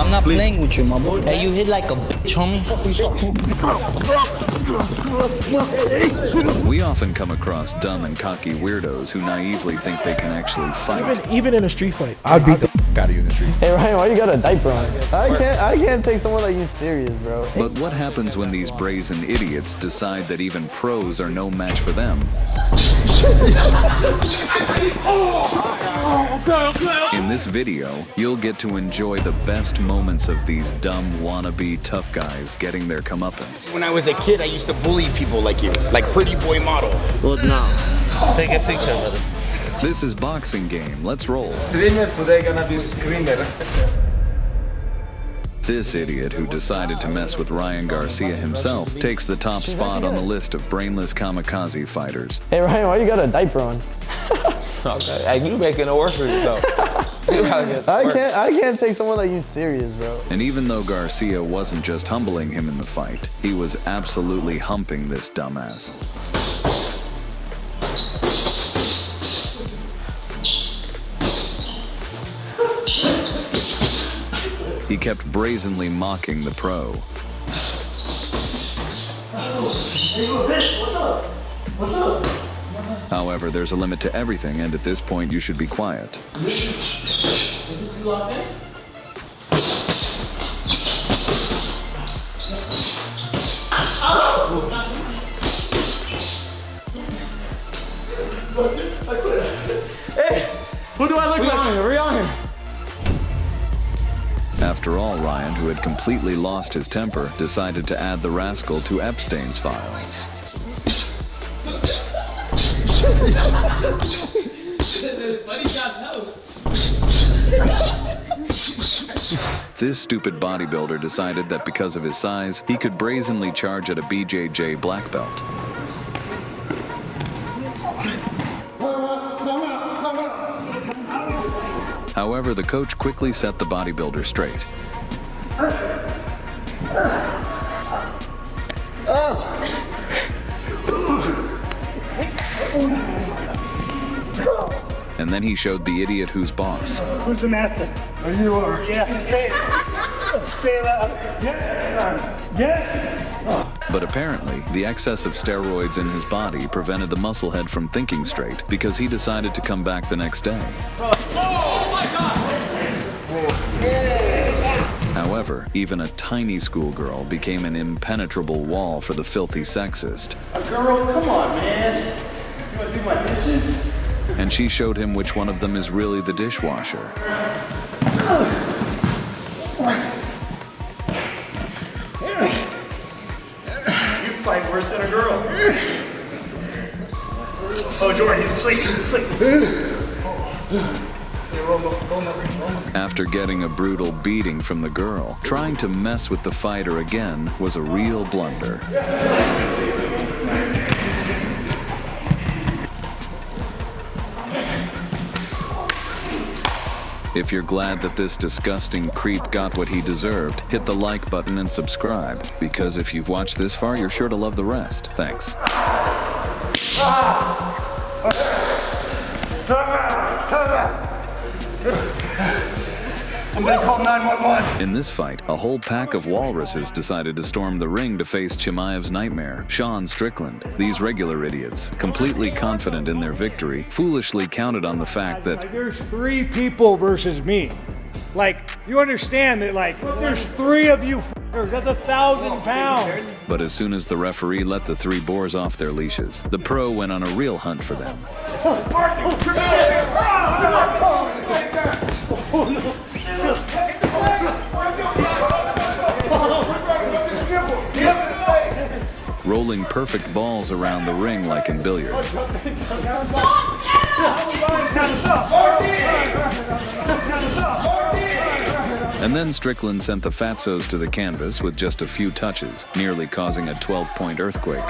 I'm not playing with you, my boy. Hey, you hit like a bitch, homie. We often come across dumb and cocky weirdos who naively think they can actually fight. Even in a street fight, I'd beat the out of you in the street. Hey Ryan, why you got a diaper on? I can't take someone like you serious, bro. But what happens when these brazen idiots decide that even pros are no match for them? In this video, you'll get to enjoy the best moments of these dumb wannabe tough guys getting their comeuppance. When I was a kid, I used to bully people like you, like pretty boy model. Well, no. Take a picture, brother. This is Boxing Game. Let's roll. Streamer today gonna be screamer. This idiot who decided to mess with Ryan Garcia himself takes the top spot on the list of brainless kamikaze fighters. Hey Ryan, why you got a diaper on? Okay, hey, you making it worse for yourself. I can't take someone like you serious, bro. And even though Garcia wasn't just humbling him in the fight, he was absolutely humping this dumbass. He kept brazenly mocking the pro. What's up? However, there's a limit to everything, and at this point, you should be quiet. Hey, who do I look like? We on here. After all, Ryan, who had completely lost his temper, decided to add the rascal to Epstein's files. This stupid bodybuilder decided that because of his size, he could brazenly charge at a BJJ black belt. However, the coach quickly set the bodybuilder straight. And then he showed the idiot who's boss. Who's the master? There you are. Yeah, say it. Say it loud. Yeah. Yeah. But apparently, the excess of steroids in his body prevented the musclehead from thinking straight because he decided to come back the next day. However, even a tiny schoolgirl became an impenetrable wall for the filthy sexist. A girl, come on, man. You wanna do my dishes? And she showed him which one of them is really the dishwasher. You fight worse than a girl. Oh, Jordan, he's asleep. He's asleep. After getting a brutal beating from the girl, trying to mess with the fighter again was a real blunder. If you're glad that this disgusting creep got what he deserved, hit the like button and subscribe, because if you've watched this far, you're sure to love the rest. Thanks. I'm gonna call 911. In this fight, a whole pack of walruses decided to storm the ring to face Chimaev's nightmare, Strickland. These regular idiots, completely confident in their victory, foolishly counted on the fact that There's 3 people versus me. Like, you understand that, like, there's 3 of you f***ers. That's 1,000 pounds. But as soon as the referee let the 3 boars off their leashes, the pro went on a real hunt for them. Rolling perfect balls around the ring like in billiards. And then Strickland sent the fatzos to the canvas with just a few touches, nearly causing a 12-point earthquake.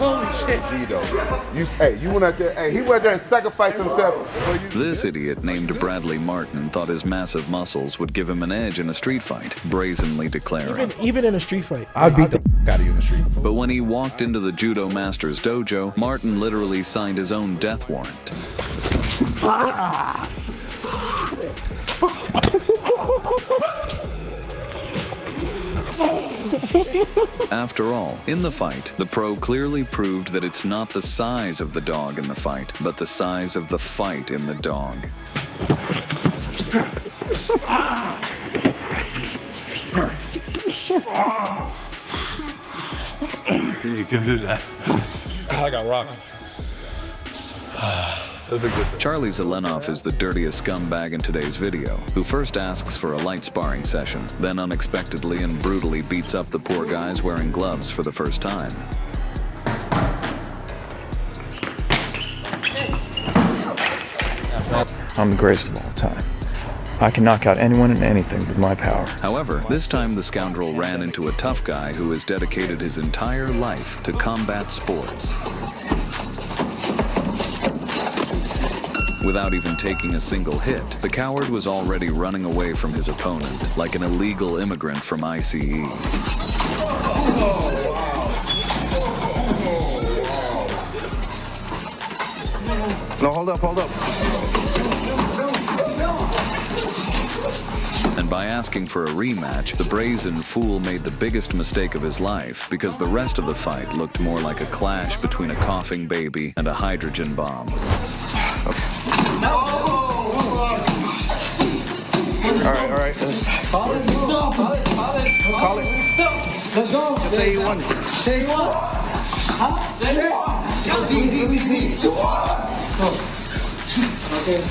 Holy shit. judo. You went out there. Hey, he went there and sacrificed himself. This idiot named Bradley Martin thought his massive muscles would give him an edge in a street fight, brazenly declaring. Even in a street fight, I'd beat the out of you in the street. But when he walked into the judo master's dojo, Martin literally signed his own death warrant. After all, in the fight, the pro clearly proved that it's not the size of the dog in the fight, but the size of the fight in the dog. You can do that. I got rocked. Charlie Zelenoff is the dirtiest scumbag in today's video, who first asks for a light sparring session, then unexpectedly and brutally beats up the poor guys wearing gloves for the first time. I'm the greatest of all time. I can knock out anyone and anything with my power. However, this time the scoundrel ran into a tough guy who has dedicated his entire life to combat sports. Without even taking a single hit, the coward was already running away from his opponent, like an illegal immigrant from ICE. No, hold up. And by asking for a rematch, the brazen fool made the biggest mistake of his life, because the rest of the fight looked more like a clash between a coughing baby and a hydrogen bomb. All right. Call it. Let's go. Say you won. Say you won. Huh? Say it. Okay.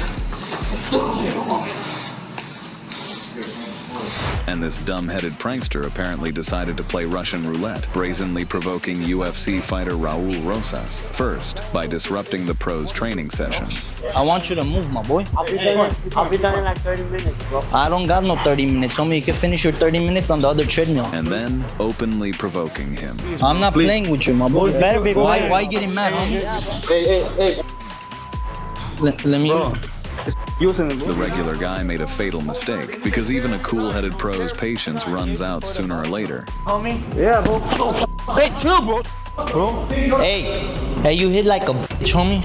And this dumb-headed prankster apparently decided to play Russian roulette, brazenly provoking UFC fighter Raul Rosas, first by disrupting the pro's training session. I want you to move, my boy. I'll be done in like 30 minutes, bro. I don't got no 30 minutes. Homie, you can finish your 30 minutes on the other treadmill. And then openly provoking him. I'm not playing with you, my boy. Better be Why you getting mad, homie? Hey. Let me... The regular guy made a fatal mistake, because even a cool-headed pro's patience runs out sooner or later. Homie? Yeah, bro. Hey, chill, bro. Hey, you hit like a bitch, homie.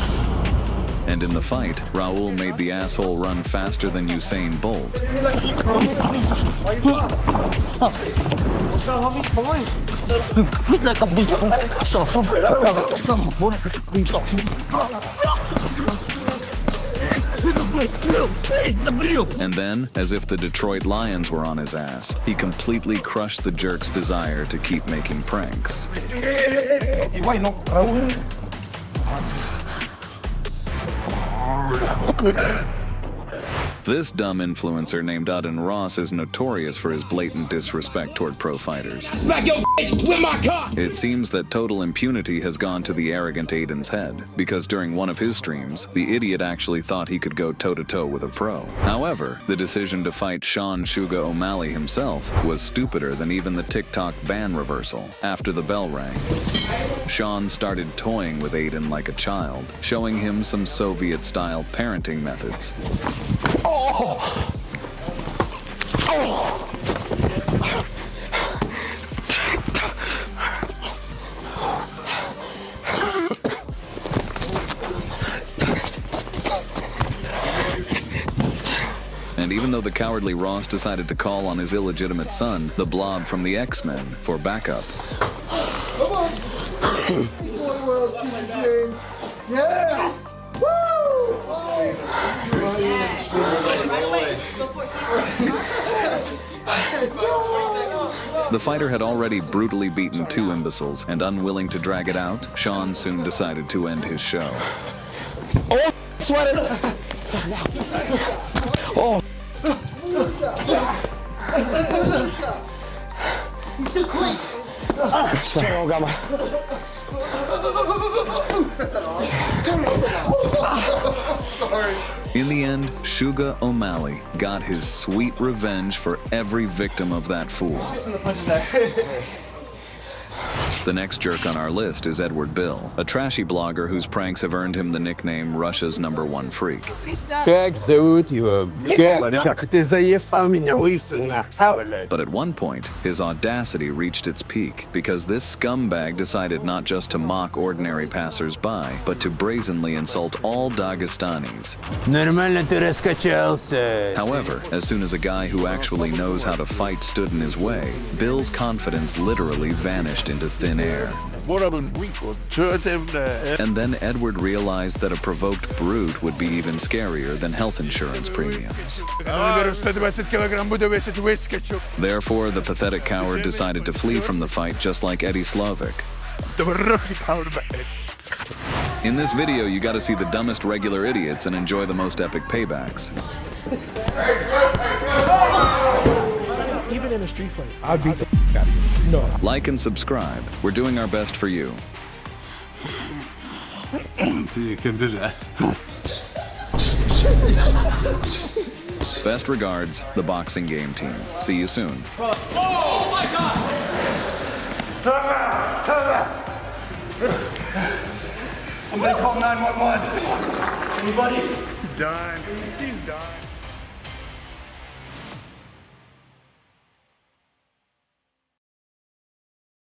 And in the fight, Raul made the asshole run faster than Usain Bolt. What's up, homie? Come on. Hit like a And then, as if the Detroit Lions were on his ass, he completely crushed the jerk's desire to keep making pranks. This dumb influencer named Auden Ross is notorious for his blatant disrespect toward pro fighters. Smack your bitch with my cock! It seems that total impunity has gone to the arrogant Aiden's head, because during one of his streams, the idiot actually thought he could go toe-to-toe with a pro. However, the decision to fight Shuga Ali himself was stupider than even the TikTok ban reversal. After the bell rang, Sean started toying with Aiden like a child, showing him some Soviet-style parenting methods. And even though the cowardly Ross decided to call on his illegitimate son, the Blob from the X-Men, for backup. Yeah! The fighter had already brutally beaten two imbeciles, and unwilling to drag it out, Sean soon decided to end his show. Oh, sweater! Oh. He's too quick. Oh, got my... Sorry. In the end, Shuga Ali got his sweet revenge for every victim of that fool. The next jerk on our list is Edward Bill, a trashy blogger whose pranks have earned him the nickname Russia's #1 freak. But at one point, his audacity reached its peak because this scumbag decided not just to mock ordinary passers-by, but to brazenly insult all Dagestanis. However, as soon as a guy who actually knows how to fight stood in his way, Bill's confidence literally vanished into thin air. And then Edward realized that a provoked brute would be even scarier than health insurance premiums. Therefore, the pathetic coward decided to flee from the fight just like Eddie Slavic. In this video, you gotta see the dumbest regular idiots and enjoy the most epic paybacks. Even in a street fight, I'd beat the out of you. No. Like and subscribe. We're doing our best for you. You can do that. Best regards, the Boxing Game team. See you soon. Oh my God! I'm gonna call 911. Anybody? Done. He's done.